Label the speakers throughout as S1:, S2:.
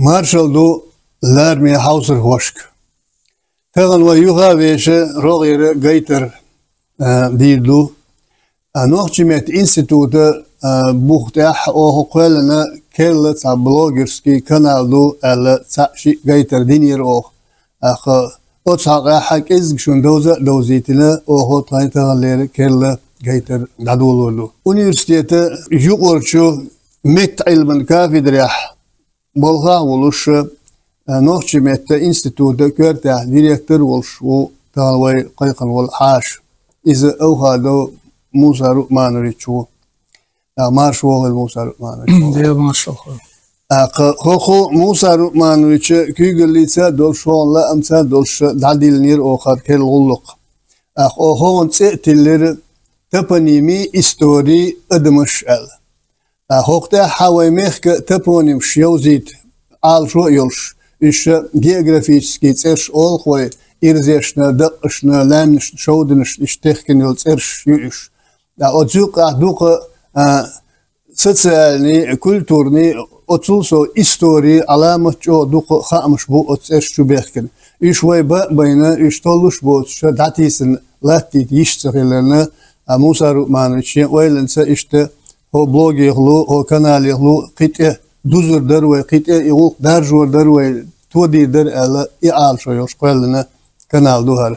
S1: Marshall do l'armée Hauser Hoschk. Tagan wa yuha weesje rogere geiter diirdu. Nochtjimet institute buchtah o kwelna kelle ta blogerski kanal do alle tsashi geiter dinir o. Otsaga hak izgshun dozitine o hotaytaler kelle geiter dadolurdu. Üniversitete yuqorchu met ilmen kafedrah bolga oluş nochtjimette institute körte direktör oluş o talvay qayqan wal hash iz awhado Musa Rukmanoviću marş vogel Musa Rukmanović
S2: de marşal
S1: Xo Musa Rukmanović kügelice dolşonla amsa dolş dadilnir o xarkel golluk o hon tiller toponimi istori admış el Hoqta havaymek toponim şyozit al şoyolş iş geografiski tserş olqoy irzeshna daqshna lamnish showdnish ishtehkin yol tsersh yush da ozuqa duqa социальный культурный отсулсо истории аламат чо дуqa xamsh bu tsersh chubehkin ish way bayna ish tolush bu datisin latit yishtsigelerni Musa Rukmanović waylansa işte o bloggerlu o kanallu qite duzurlar ve qite iğuq darjurlar ve todidir ala ial shoyosh qoyalna kanal duhar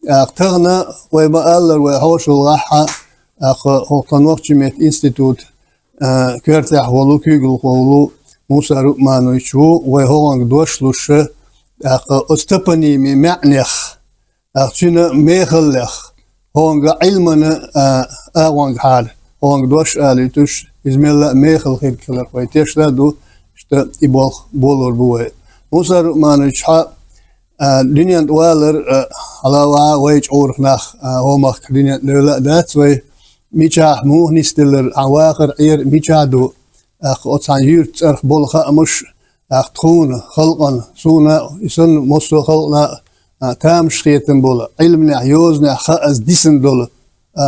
S1: aqtagna ve baalar ve hawshul gaha hoqtanwaqchimet institut körtah wolu kugul qolu Musa Rukmanović ve hoang doshlush ostoponimi ma'nih aqtuna mekhallakh hoanga ilmana awang hal hoang dosh alitush izmella mekhal khirklar ve teshladu işte ibol bolur bu Musa Rukmanović dünyanın dualar alava wech ornach homak dünyanın lula dat ve michah muhnistiller awaqir ir michadu otsan yurt erg bolga amush tkhun khalqan suna isun mosu khalqna tam shkhiyeten bola ilmna yozna khaz disen dolu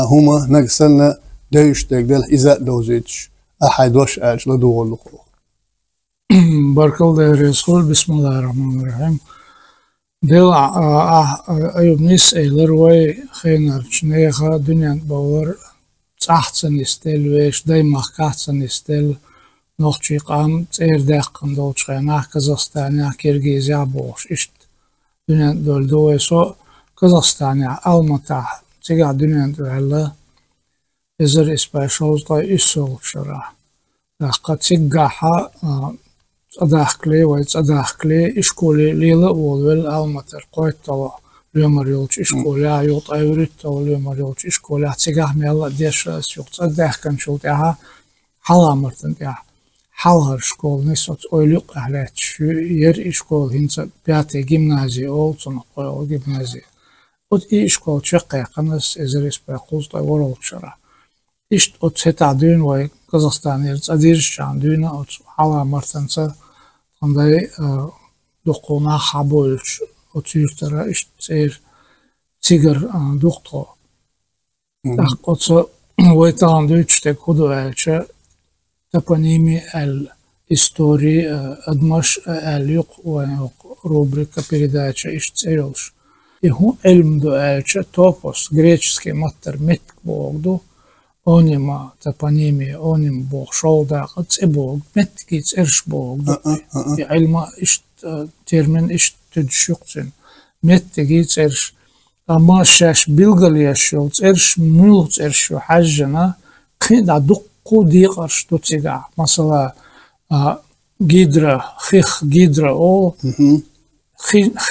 S1: huma nagsanna döyüştegdel izat dozich ahadosh ajla doğruluk
S2: Barkal Resul Bismillahirrahmanirrahim Del ayubnis eyler ve khaynar çneha dünyan bawar tsahtsan istel ve daymah kahtsan istel noqchi qam tserdaqan dolchana Kazakstanya Kirgiziya boş ist dünyan doldu ve so Kazakstanya Almata tsiga dünyan doldu ezer ispaşoz da isol shara qatsiggaha Adakli ve adakli işkoli lila olvel almatır qoytava lömer yolç işkoli ayot ayurutta lömer yolç işkoli atsigah mella deşas yok adakkan şult ya halamırtın ya halhar şkol nesot oyluk ahlet şu yer işkol hinsa piyate gimnaziya olsun qoyol gimnaziya ot işkol çaqaqanas ezeris baquz da vorolçara İşte o setadün ve Kazakhstan'ın adirşan düğüne o halamırtınsa Onday dokuna habolç o tüyürtara işte sigar doktor. Otsa vaytan düçte kudu elçe toponimi el истории admaş el yok ve rubrika передача işte yolş. İhu elmdu elçe topos greçski matter metk boğdu. Onima toponimi onim bog şolda qıtsebog metkiç erşbog ilma iş termin iş tüdüşükçün metkiç erş ama şaş bilgaliyaş yol erş mülç erş hajjana qida duqqu diqarş tutsiga mesela gidra o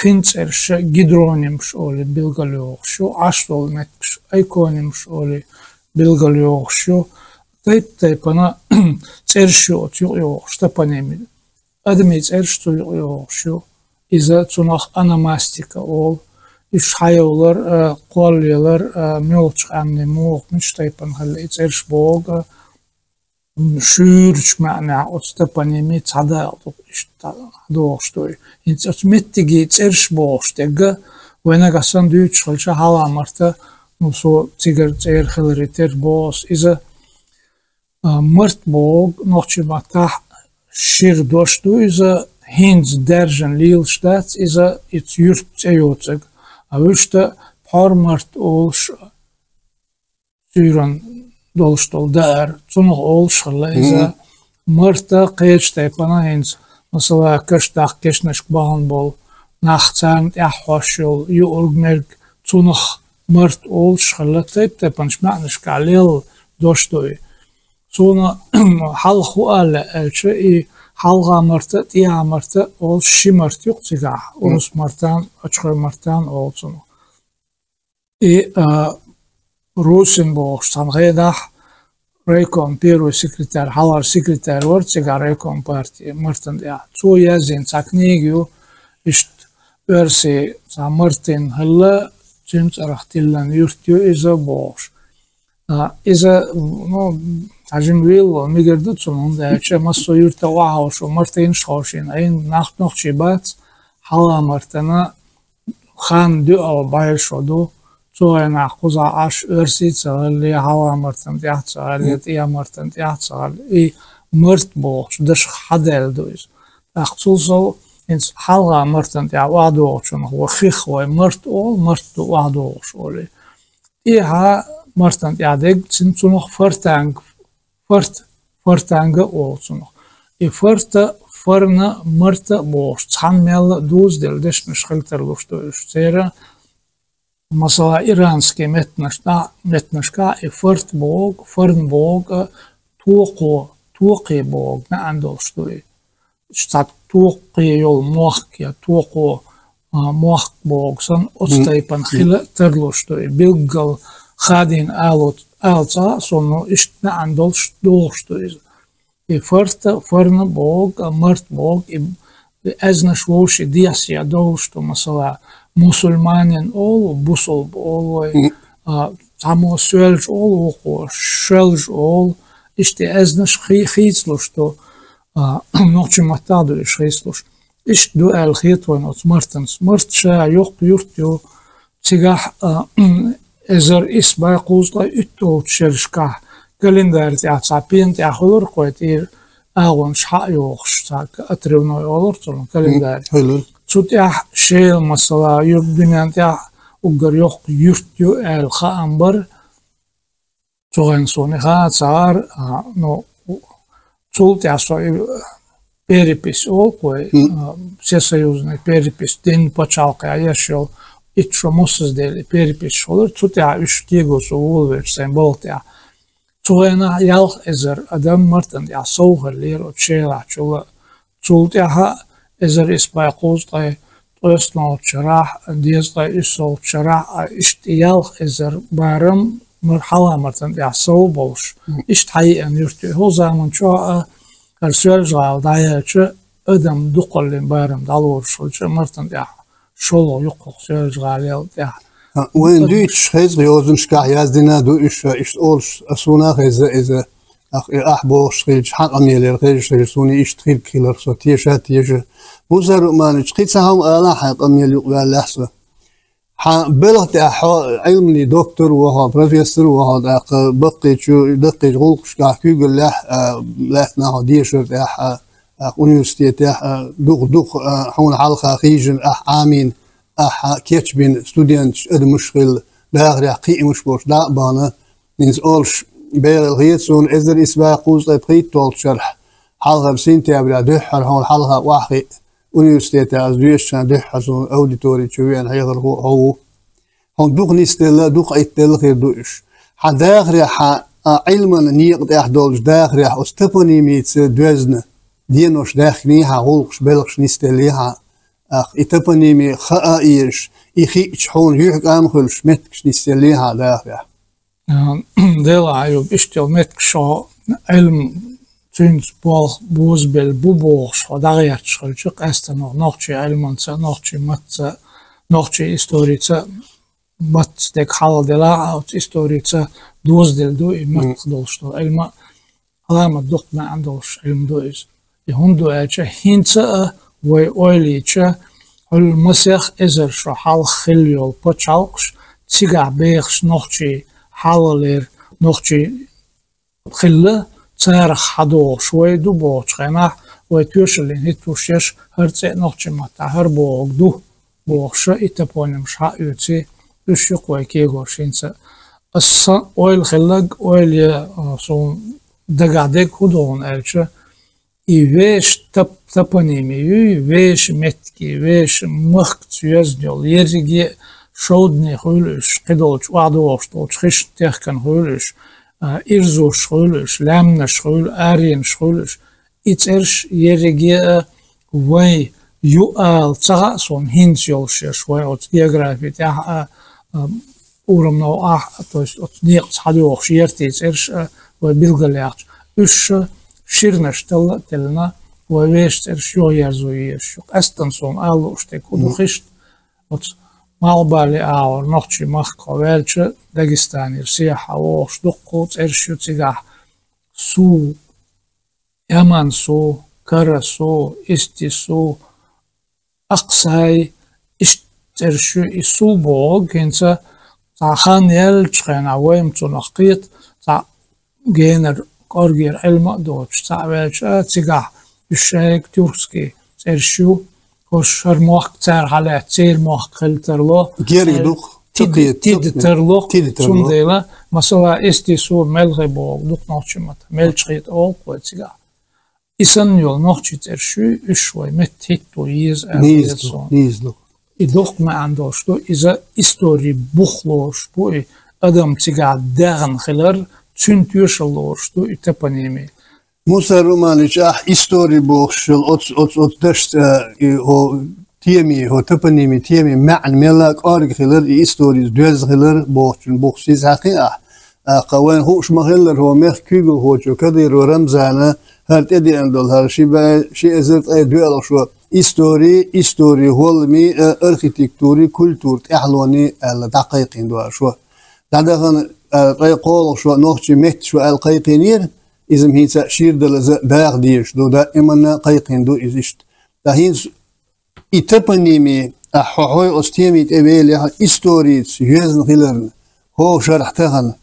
S2: xinç erş gidronim şoli bilgaliyoq şu aştol metkiş ikonim şoli bilgali yok şu taypana çerşi oturuyor işte panemi adımı çerşi yok şu iza tunaq anamastika ol iş hayollar qolyalar mülç amne muqmuş taypan halle çerşi bog şürç mana işte panemi çada işte doğuştoy hiç mettigi çerşi bog işte ve nagasan düç halça halamarta so cigar erhelriter boss iza mart bog nochchi matah shir doshtu iza Hins dergen Lilstadt is it's jurt ejotzig. A wüste parmart olsch Syren dolstol daar. Zonnog olschle is Marta qeestepana hins. Mesela kıştak keşneş bağınbol. Nachtsan hoşul yurgmerk zonnog mart olschle tepanş ma'nish kalil dostoy. Sonra halxu elçe halga marta diya marta ol şimart yok siga. Urus martan açık martan olsun. Rosenborg sanreda Rekon первый секретарь, halal sekretär var siga Rekon parti martan diya. Çoğu yazın saknigiu ist örsi sa martin halla cins arahtillan yurtyo iza boş. Iza no Ажим вил мигердут сонунда че массо юрта вау шо мартин шошин айн нахт нох чибат хала мартана хан ду ал байр шоду цоена куза аш өрси цали хала мартан тяцали тя мартан тяцали и мърт бош даш хадел дуис ахцулсо инс хала мартан тя вадо чон хих вай мърт ол мърт вадо шоли и ха мартан тя дег цинцунох фартанг Förtanga olsun. Förna marta boş. Çanmel duz deldeş nişkilter luştu üstera. Mesela iranski metnaşka fört bog, förn bog, tuqi bog ne andolştu. Stat tuqi yol muhk ya tuqo muhk bog san ostaypan xila terluştu. Bilgal khadin alta sonu işte andolş doğuştu. Förna bog, mart bog, eznaş voşi diyasya doğuştu. Mesela musulmanin ol, busul ol, tamo sölj ol, şölj ol, işte eznaş xizluştu. Noqçi matadu xizluş. İşte du el xitvan ot martans. Mart şa yok yurt yo. Цигах Ezer isbay quzla ütto çerşka kalender tiatsapin tiahulur qoytir ağon şa yoxşak atrevnoy olur tun kalender. Çutya şey mesela yurdunan tia ugar yok yurt yo el xambar çoğun sonu xaçar no çultya soy peripis ol qoy Всесоюзный перепись den почалка yaşol İço mutsuz değil, peripis olur. Tutya üç gigosu ulver semboltya. Çoğuna yalh ezer adam martan ya soğurlir o çela çoğu. Tutya ha ezer isbay qozday toyasno çarah diyazday isol çarah işte yalh ezer barım marhala martan ya soğ bolş. İşte hayen yurtü. O zaman çoğu karsölcal dayıcı adam duqallin barım dalur şulçı martan ya Şolo yok söz galel ya.
S1: When Deutsch heißt Rosen skah yazdina du ist all asuna heize ahbo schritt hat amieler register suni ist trip killer so tiesha buzar man schitsahum ala hat amiel walahsa ha belat ilmli doktor wa ha professor wa ha baqi daqi gulq skah kugel lahna hadisher Universität دوق حون حلقة خيجن آمين كيتشبين ستودنت المشغل داغري قي مش بوش دا بانا نيز أولش بير الغيتسون إزر إسباق قوز لبقيت طول شرح حلقة بسين تابلا دحر حون حلقة واحد Universität أزويشان دحر سون أوديتوري تشوين هيغر هو هون دوق نستلا دوق أيتل غير دوش حداغري علما نيق داخدولش داغري أستبني ميت دوزن دينوش داخني هاغولش بلغش نستليها إتبنيمي خائرش إخيش حون يحق أمخلش متكش نستليها داخل
S2: ديلا عيوب إشتل متكشو علم تنس بوزبل بوبوش وداغيات شخلشق أستنو نوخشي علمانسا نوخشي ماتسا نوخشي إستوريتسا مات ديك حال ديلا أوت إستوريتسا دوزدل دو ماتخدولشتو علم علامة دوق ما عندوش علم دوز يهندو أجا هينتا ويوليتشا المسيح إزر شو حال خليول بوتشالكش تيجا بيخش نوخشي حالالير نوخشي خلا تارخ حدو شوي دو بوتش غينا وتوشلين هتوشيش هرتسي نقش متا هربوغ دو بوغش إتبونم شا يوتي يشيق ويكيغو شينسا الصا ويل خلق ويل صون دقادك هدون ألشا إيوش تبونيمي إيوش متكي إيوش مخت يزدل يرجي شودني خولش قدولش وعدوش دولش خش تيخكن خولش إرزوش خولش لامنش خول آرينش خولش إترش يرجي وي يؤال تغاسون هينس يولشش وي أت جيوغرافي تاع أورم نو تويست أت نيقص حدوش يرتيز إرش وبيلغلياتش إش شيرنش تلنا ويش إرش يو يرزو يرش أستنسون آلوش تكودو خشت أت مالبالي آور نوتشي مخكو ويلش داغستاني سياحة ووش دقوت إرشيو تيغاح سو يمان سو كرا سو استي سو أقصاي إرشيو إسو بوغ كنسا تاخان يلش خينا ويم تنقيت تا جينر كورجير علم دوتش تا ويلش تيغاح بشيك تورسكي إرشيو hoş harmoq ter halat tel moq qiltirlo
S1: gergduq
S2: tid terloq sundela mesela esti su melgebo duq nochmat melchit ol qo'tiga isan yol nochit ershu ushvoy met to years
S1: nizlo
S2: idoq ma andoshto iza istori bukhlosh bu adam tiga dagan khilar tüntüshloshto itapanemi
S1: Musa Romanic истории бохшил от дашт о теми о топоними теми معن ملاك أرجخلر истории دوزخلر بوخشن بوخشيز حقيقة قوان هوش مخلر هو مخ كيغو هوشو كدير ورمزانا هرت ادي اندول هر شي ازرت اي دوال شو истории هولمي اركيتكتوري كولتور احلوني الدقيقين دو شو دادخن قول شو نوخشي مت شو القيقينير إذا هي شير داغ ديش دو دائما قيقين دو إزشت دهين إتبنيمي أحوحوي أستيمي تأبيلي إستوريتس يوزن خلرن هو شرحتهن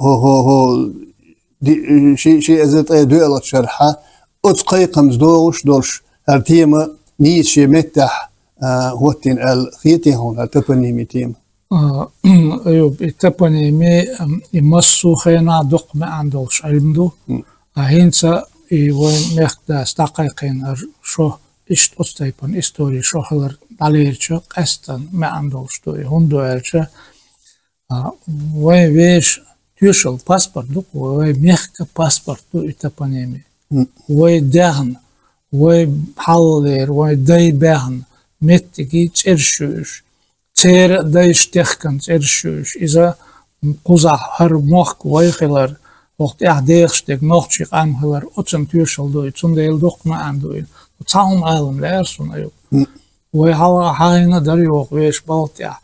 S1: هو شي أزلت أي دوالة شرحة أتقيقمز دوغش دولش هرتيما نيس شي متح هوتين الخيتي هون هرتبنيمي تيما
S2: أيوب التبنيمي يمسو خينا دق ما عندوش علمدو هينسا وين مخدا استقيقين شو إشت أستيبن إستوري شو خلر عليرشة قستن ما عندوش دوي هندو إرشة وين ويش تيوشل باسبورت دو وين مخك باسبورت دو التبنيمي وين دهن وين حلير وين داي بهن متكي ترشوش تير دايش تخكن ترشوش إذا قزح هر موخ ويخلر وقت ديخشتك نوخشي قامخلر أتسن تيوشل دوي تسن ديل دوق ما عندوين وتعهم عالم لأرسون أيوب ويحالا حاينا داريوغ ويش بالتيا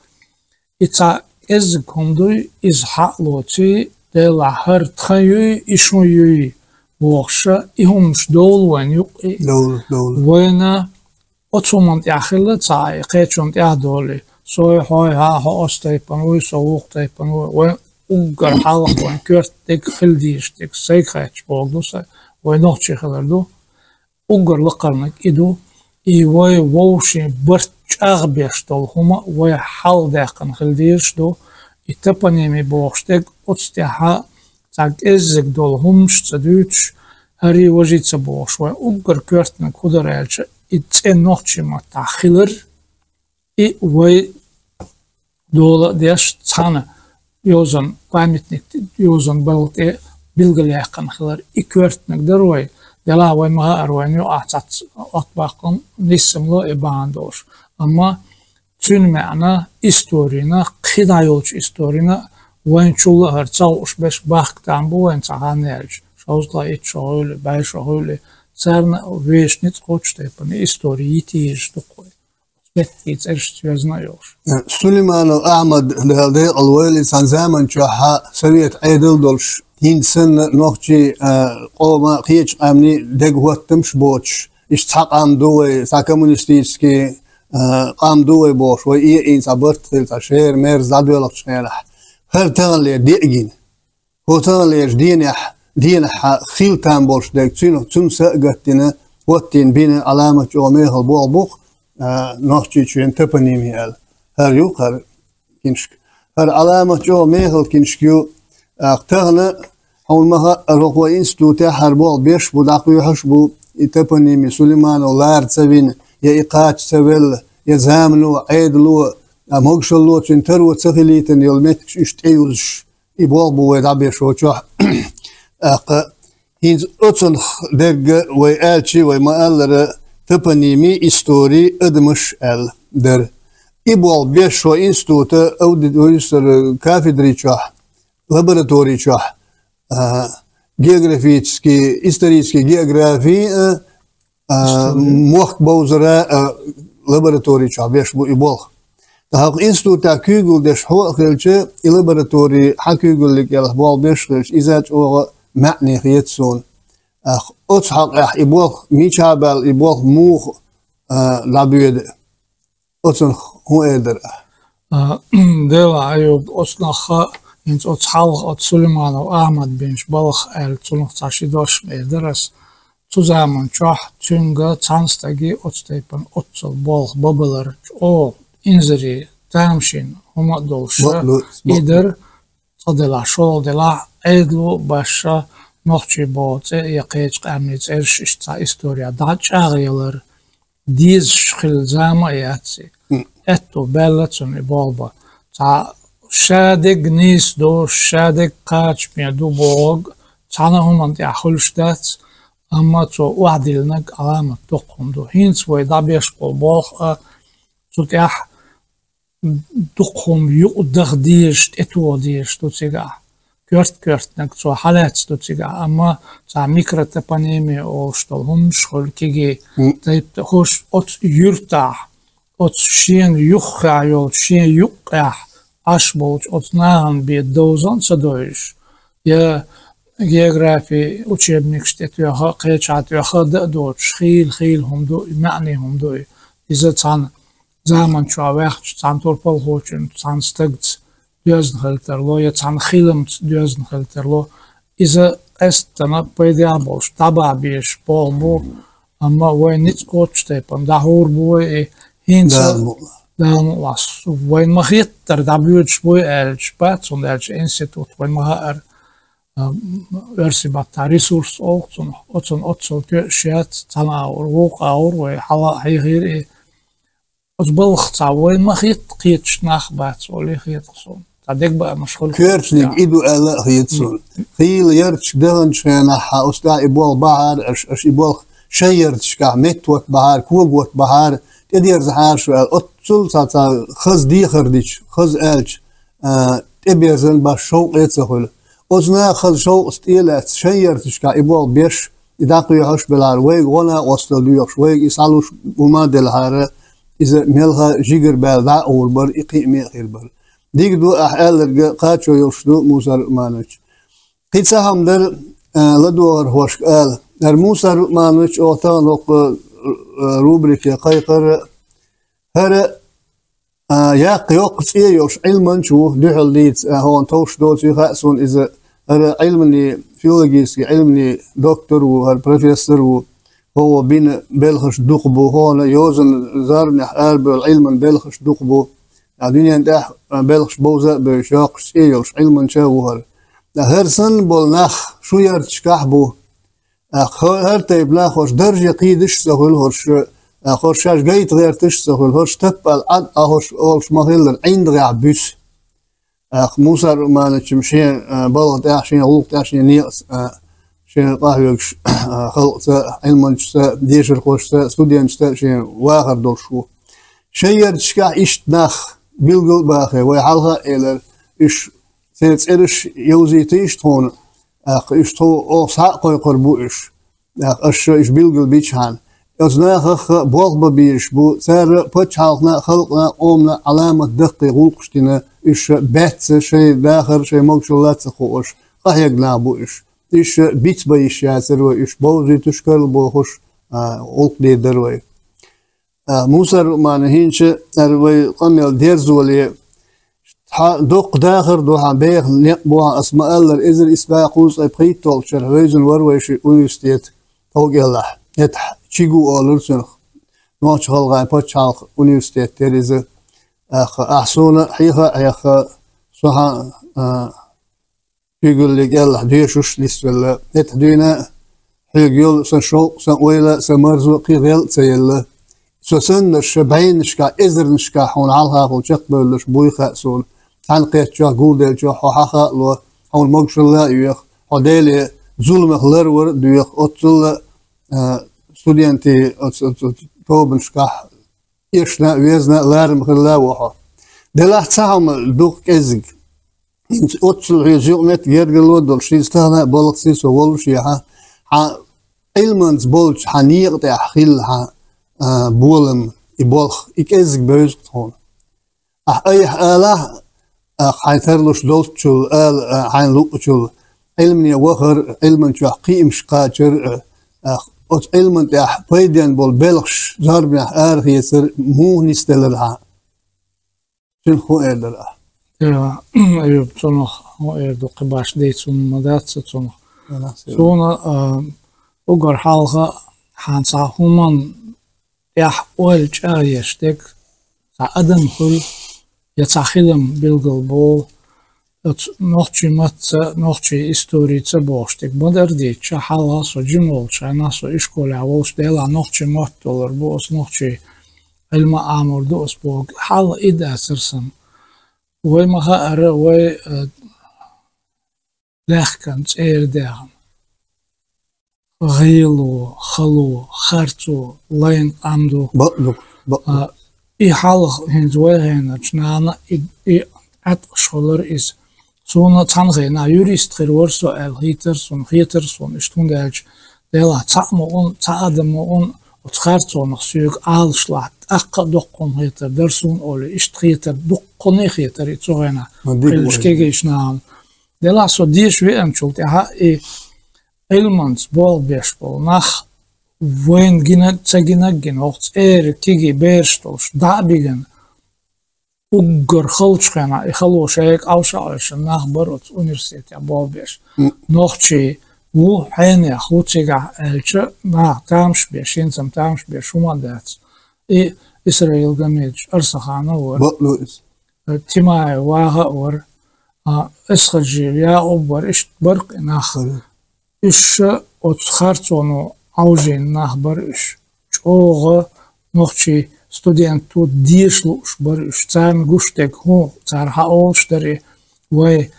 S2: إتا إزكم دوي إزحاق لوتي ديلا هر تخيوي إشو يوي ووخشا إهمش دول وين يقي
S1: دول
S2: وين أتسومن تياخلة تاي قيتشون تيادولي سوي هاي ها أستيبن وي سووق تيبن وي ugar halaq وين كرت ديك خلديش ديك سيكاتش بوغدوس وي نوتشي خلردو ugar لقرنك إدو إي وي ووشي برت أغبيشتول هما وي حال داقن خلديش دو إتبانيمي بوغشتك أتستيحا تاك إزك دول همش تدوتش هري وجيت سبوغش وي ugar كرتنك هدرالش إتسين نوتشي ما تاخلر إي وي دولا ديش تانا يوزن памятник يوزن بلطي بلغليقن خلر إكورتنك دروي دلا وين ما أروين يو أعطت أطباقن نسملو إباندوش أما تون معنا إستورينا قيدا يولش إستورينا وين شو هرتاوش بش باخ تامبو وين تغانيلج شوزلا إتشاولي بايشاولي سرنا ويش نتقوش تيبن إستوريتيش دقوي بتيت إرش تيزنا يوش
S1: سليمان أحمد لهذه الوالي سان زمان شوها سويت عيدل دولش هين سن نوخجي قوما قيش أمني دقوة تمش بوش اشتحق عم دوي سا كومونستيسكي قام دوي بوش وإيه إن سابرت خلطة شير مير زادويلق شيرح هر تغلي ديقين هو تغلي دينح خيلتان بوش ديك تون سأقتنا وقتين بين علامة جواميها البوالبوخ نحكي شوين تبنيمي ال هر يو هر كنشك هر علامة جواميها الكنشكيو اختهنا هون مها روحوا إنستوتا هربول بيش بداقيو حشبو تبنيمي سليمان ولار تسوين يا إقاط سويل يا زامنو عيدلو موغشلو تنترو تسخليتن يلمتك اشتعيوش يبوالبو ويدعبي شوچوح هينز أتصل درجة ويالشي وما ألر تبنيمي إستوري أدمش أل در إبوال بيشو إنستوتا أو ديسر كافيدري چوح لابراتوري چوح جيوغرافيتسكي إستوريسكي جيوغرافي موخ بوزرا لابراتوري چوح بيش بو إبوال تهاق إنستوتا كيغل دش هو خلچه لابراتوري حكيغل لك يلحبوال بيش خلچ إزاج أوغا معني خيتسون أتصحق إبوخ ميشابل إبوخ موخ لابيد أتصنخ هو إدر
S2: ديلا أيوب أصنخ إنت أتصحق أتصلمان وأحمد بنش بالخ أتصنخ تاشيدوش إدرس تزامن شح تنجا تانستاجي أتصتيبن أتصل بالخ بابلر أو إنزري تامشين هما دولش إدر صدلا شول دلا عيدلو باشا نوخشي بوت يقيج قامنيت إرششتا إستوريا داج أغيلر ديز شخل زاما ياتسي اتو بلتون إبالبا تا شادق نيس دو شادق قاج ميدو بوغ تانا همان دي أخلشتات أما تو وعدلنك علامة تقوم دو هينس ويدابيش بالبوغ تتاح تقوم يقدغ ديشت اتو ديشت تتاح كرت نكتو حالات تتجا أما تا ميكرو تبانيمي أو شتلهم شغل كيجي تيب تخش أت يرتاح أت شين يخع يول شين يقع أشبوت أت ناهم بيدوزان صدويش يا جيوغرافي учебник штетюха قيچاتюха دو خيل هم دو معني هم دو إذا تان زمان شو وقت تان توربل هوچن تان ستجت ديوزن خلترلو يا تان خيلمت ديوزن خلترلو إذا استنا بيديا بوش تبع بيش بو أما وين نتقوش تيبن دهور بوي هينسا دان واس وين ما خيتر دبيوش بوي ألش باتون ألش إنستيتوت وين ما هار ورسي باتا ريسورس أوتون أوتسل كشيات تنا وروق أور وحلا هيغير أتبلغ تعوين ما خيت قيتش ناخبات ولا خيتصون تعديك بقى مشغول
S1: كيرتنيك إيدو ألا خيتصون خيل يرتش دهن شيناحا أستا إبوال بحر أش إبوال شيرتش كا متوت بحر كوغوت بحر تدير زحار شوال أتسل ساتا خز دي خرديش خز ألش تبيزن باشوق يتسخل أزنا خز شوق استيلات شيرتش كا إبوال بيش إداقو يحش بلار ويق ونا وصل ديوش ويق يسالوش وما دلهاره إذا ملها جيجر بالدا أول بر إقيمي غير بر ديك دو أحيال قاتشو يوشدو موسى رؤمانوش قيت سهم در لدور هوش قال در موسى رؤمانوش أوتان لق روبريك قيقر هر ياق يوقت إيوش علما شوف دحل ليت هون توش دوتي خاصون إذا هر علمني فيولوجيسكي علمني دكتور وهر بروفيسور هو بين بلخش دقبو هون يوزن زارنح أربع علما بلخش دقبو الدنيا ده بلخش بوزا بشاقش إيوش علما شاوهر هرسن بولناخ شو يرتشكحبو هر تيب لاخوش درجة قيدش سهل هرش خوشاش جيت غير تش سهل هرش تبال عد أهوش أولش مهلر عند غيع بيس موسى ما نتشمشين بلغ تاعشين غلق تاعشين نيقص شين قاهيوش خلق علما ديشر خوش ستوديان شين واخر دور شو شير تشكا إيش ناخ بيلقل باخي ويحالها إلى إيش تيتسيرش يوزي تيش تون إيش تو أو ساق يقربو إيش إيش بيلقل بيشان يزناخ بوغ بيش بو سار بتش حالنا خلقنا أمنا علامة دقي غلقشتنا إيش بات شيء داخل شيء موكشلات سخوش قاهيق نابو إيش بيت بيش ياسر وإيش بوزي تشكل بوخش غلق دي دروي موسى رؤمان هينش أروي قميل ديرزولي دوق داخر دوها بيخ بوها أسماء الله إذن إسباق قوس أبقيت طول شرهويزن ورويش ويستيت فوق الله يتح çigu olursun. Noç halgay paçal üniversiteleri ahsona hiha soha يقول لك يلا دير شوش ليس ولا نتدينا يقول سنشو سنويلا سمرزو قيل سيلا سوسن الشبعين نشكا إزر نشكا حون علها وشق بلش بويخا سون تنقيت جا قودل جا حاخا لو حون مقش الله يخ حدالي ظلم خلر ور ديخ أتصل ستودينتي توب نشكا إيشنا ويزنا لارم خلا وها دلها تعمل دوق إزق أتصل رجومت يرجلو دول شيستانا بولقسيس وولشيها ها إلمنز بولش حنيق تأخيل ها بولم يبولخ إكزك بيزقون أي آله حيثرلوش دوتشل آل حين لوتشل علمني وخر علمن شو قيم شقاجر أت علمن تأح بيدين بول بلخش زاربنا آرخ يسر مو نستلرها شنخو إلرها
S2: Ja, Ayub Tsonoch, do Kibash Deitsun Madatsa Tsonoch. Sona Ugar Halga Hansa Human Yah Oil Chayestek, Sa Adam Hul, Yatsachilem Bilgal Bol, Nochi Matza, Nochi Istorica Bostek, Badardi, Chahala, so Jimol, China, so Ishkola, Wosdela, Nochi Mattoler, Bos, Nochi Elma Amor, Dosbog, Hal Ida Sersan. وي مخا وي لحكن تيردهم غيلو خلو خرطو لين عمدو
S1: بقلق
S2: إي حالخ هنز وي هنا جنانا إي أتشولر إز سونا تنغينا يوريست خير ورسو هيترسون اشتون دالج ديلا تعدمون وتخرطو نخسيوك آلشلات أقا دقون هيتر درسون أولي إشتخيتر دقوني خيتر يتوغينا قلشكيجي إشنان ديلا سو ديش ويأم شولت إها إي إلمانس بول بيش بول نخ وين جينا تساقينا جين وقت إير كيجي بيرشتولش دابيجن وقر خلشخينا إخلوش إيك أوشاوش نخ بروت أونيرسيتيا بول بيش نوخشي و حيني خوتيجا الچه نا تامش بيش ينسم تامش بيش وما داتس إي إسرائيل جميج أرسخانا ور تيماي واغا ور إسخجي يا أوبر إشت برق ناخر إش أتخارتونو عوجين ناخبر إش چوغا نوخشي ستودينتو ديشلوش بر إش تان گوشتك هو تار هاولش داري وي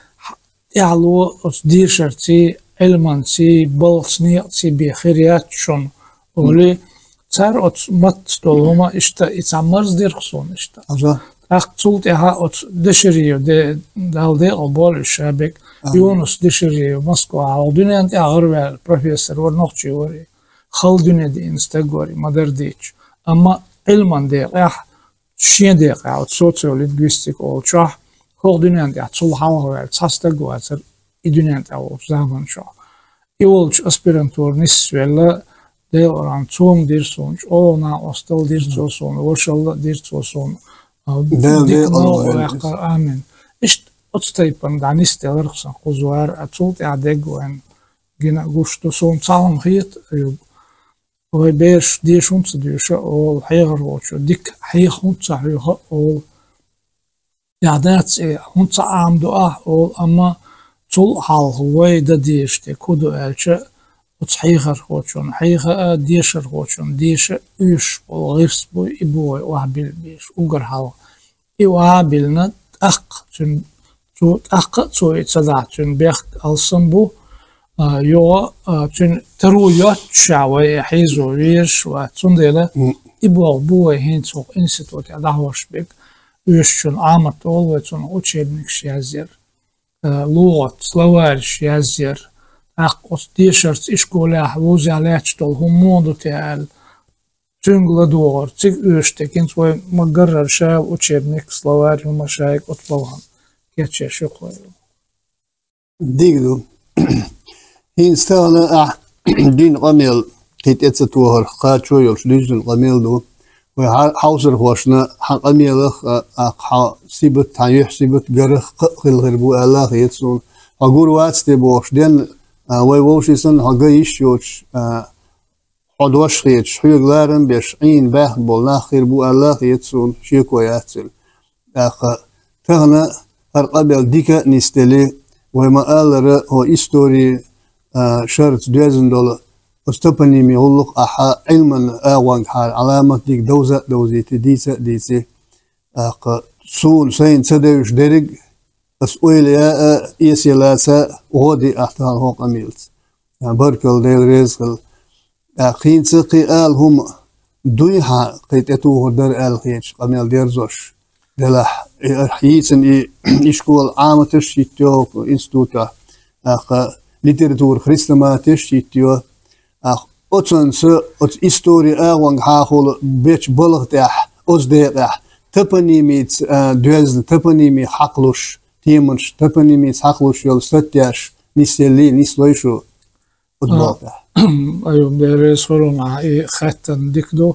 S2: يعلو ديشرتي Эльманси, Болсни, Бехириат шон, Оли, цар от маттолома ишта ицамарс дирхсон ишта. Ах цулт яха от деширио, де далде обол шабек, Юнус деширио, Москва, алдунянт агырвел профессор вор нохчи вори, халдуне де инстагори, мадардич. Amma Эльман де ях шин де от социолингвистик олчах, халдунянт я цул хавел, цастагуацер İdünent avul zaman şu. İvolç aspirantur nisvella de oran çoğum dir sonuç. Ona ostal dir çoğun. Oşalla dir çoğun. Amin. İşte otstaypan ganisteler kısan kuzuar atult adeguen gina gusto son çalım hiyet ve beş diye şunsa diyorsa ol hayır olçu dik hayır hunsa hayır ol ya dat hunsa amdu ol ama Tul halgıvay da diyişte kudu elçe utsayıgar hoçun hayıga diyişer hoçun diyişe üş ol gırs bu iboy vahbil biş ugar hal i vahbilna ak tün tu ak tu etsada tün bek alsın bu yo tün teruyat şavay hizo viş ve tundele ibo bu hin çok institut ya da hoşbek üşün amat ol ve tün uçebnik şazir لغة سلوارش يزير أقص ديشرت إشكولا حوزي على أشتول همودو تيال تنقل دوغر تيك أشتك انت وين مقرر شاب وشيبنك سلواري ومشايك أطلوهم كيتشي شكوى
S1: ديقدو هين ستانا دين قميل كيت اتساتوهر قاتشو يلش ديجن قميل دو وحاوسر خوشنا قميلخ سيبت تايح سيبت جرخ قل غربو الله يتسون أقول واتس تبوش دين ويوشيسن هجايش يوش عدوش خيت حيغلارن بيش عين باخ بولنا خير بو الله يتسون شيكو ياتسل تغنى أرقابل ديكا نستلي وما آلر هو إستوري شرط $2,000 استبني ميغلق أحا علما آوان حال علامة ديك دوزة دوزيتي ديسي سون سين سدوش درق أسئل يا إيسيلاسا وغدي أحتال هوق أميلت بركل ديل رزقل خين سقي آل هم دويها قيتتوه در آل خيش قميل ديرزوش دلح حيسن إشكول عامة تشيتيو إنستوتا ليتراتور خريستما تشيتيو أتسن أت إستوري أغوان حاخول بيش بلغ تاح أصدقاء تبنيميت دوزن تبنيمي حقلوش تيمنش تبنيميت حقلوش يول ستياش نسيلي نسلويشو أدبوتا
S2: أيوة بيريس مع خاتن ديكدو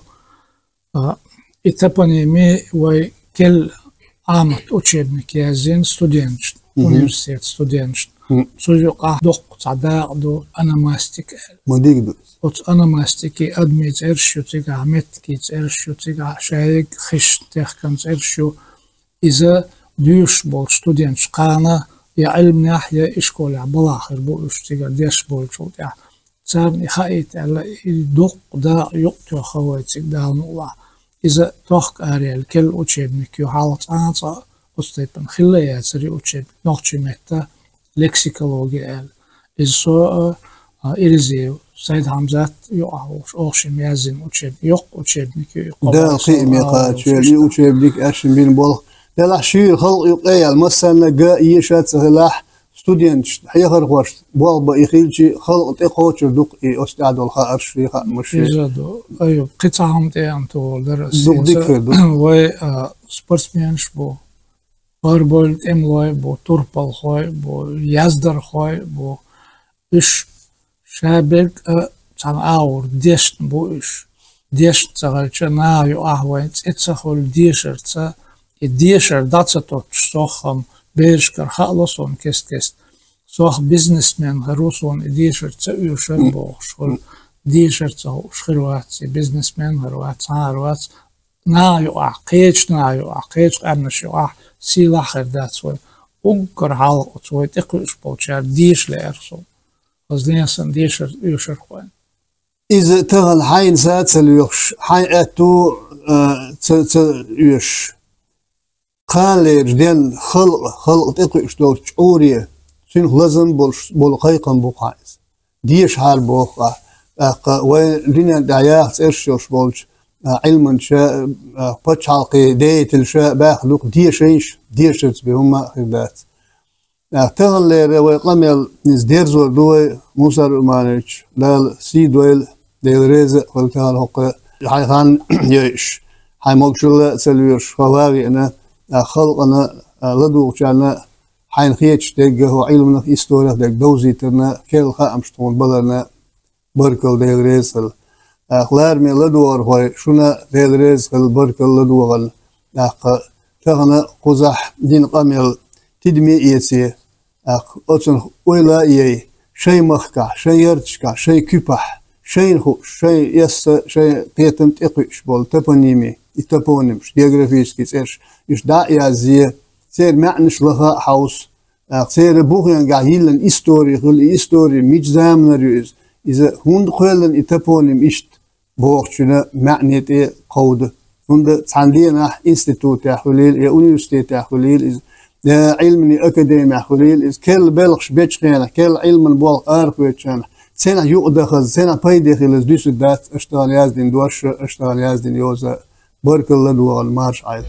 S2: تبنيمي وي كل عامت أتشبنك يازين ستودينش университет студент سوجوقا دوق تعداق دو أنا ماستيك
S1: مديك دو
S2: أت أنا ماستيكي أدميت إرشو تيجا عمتكي إرشو تيجا شايق خش تيخكن إرشو إذا ديوش بول ستودنت قانا يا علم ناحية إشكول بلاخر بو إش تيجا ديش بول شو تيجا تابني خايت على دوق دا يقطع خواتك داون الله إذا توخ أريال كل أتشبنك يحالت آنصا أستيبن خليات سري أتشبنك نوخشي متا لكسيكولوجي إذا سو إلزيو سيد حمزات يقعوش أوشم يازن أتشب يق أتشبنك
S1: دا قيم يقات شوالي أتشبنك أشم بين بولخ دا لحشير خلق يقيال مثلا قا إيشات سهلاح ستودنت حيخر خوش بوالبا إخيلشي خلق تقوش دوق أستعد الخا أرشي خا مشي
S2: إجادو أيوب قطعهم تيانتو درس
S1: دوق ديك فردو
S2: وي سبورتسمنش بو باربولت املوي بو توربال خوي بو يازدر خوي بو إش شابك تان أور ديشن بو إش ديشن تغلش نايو أهوين تتسخل ديشر تا الديشر داتسا توتش صوخم بيرشكر خالصون كست صوخ بيزنسمن غروسون ديشر تا يوشر بو شغل ديشر تا شخروات بيزنسمن غروات هاروات نايو قيتش نايو قيتش أرنشيو سيلا خردات سوي أنكر حلقة سوي تقوش بوشار ديش لأرسل وزنيسن ديشر يوشر خوين
S1: إذا تغل حين سات سليوش حين أتو يوش قال جدين خلق تقوش دور شعورية سين لازم بول قيقن بوقايز ديش حال بوقا وين لنا دعيات إرشوش بولش علما شاء بتش حلقي ديت الشاء باخلوق ديشرز بهم خدات تغل ويقمل نزدير زور دوي موسى رومانيش لا سي دويل ديل رزق والكال حق حيخان يش حي مقشل سلويش خواغي أنا خلقنا لدو شانا حين خيتش تجه علمنا في إستوريا دك دوزي ترنا كل خامش تون بدرنا بركل ديل رزق أخلار من لدوار هاي شنا ديريز البركة لدوار تغنى قزح دين قامل تدمي إيسي أتن ولا إيه شيء مخكع شيء يرتشكع شيء كبح شيء خوش شيء يس شيء قيتم تقيش بول تبونيمي تبونيمش جيوغرافيسكي إيش داعي زي سير معنش لها حوس سير بوخيان قاعدين إستوري خل إستوري ميج زامنريز إذا هند خلن إتبونيم إشت بوخشنا معنيتي قود هند عندنا إنستيتوت يا خليل يا أونيفرسيتي يا خليل يا علمي أكاديمي يا خليل إز كل بلغش بيتشخينا كل علم بول أرف بيتشخينا سنة يقدخل سنة بايدخل إز ديسو دات أشتغل يازدين دوش أشتغل يازدين يوزا بارك الله دوغل مارش عيد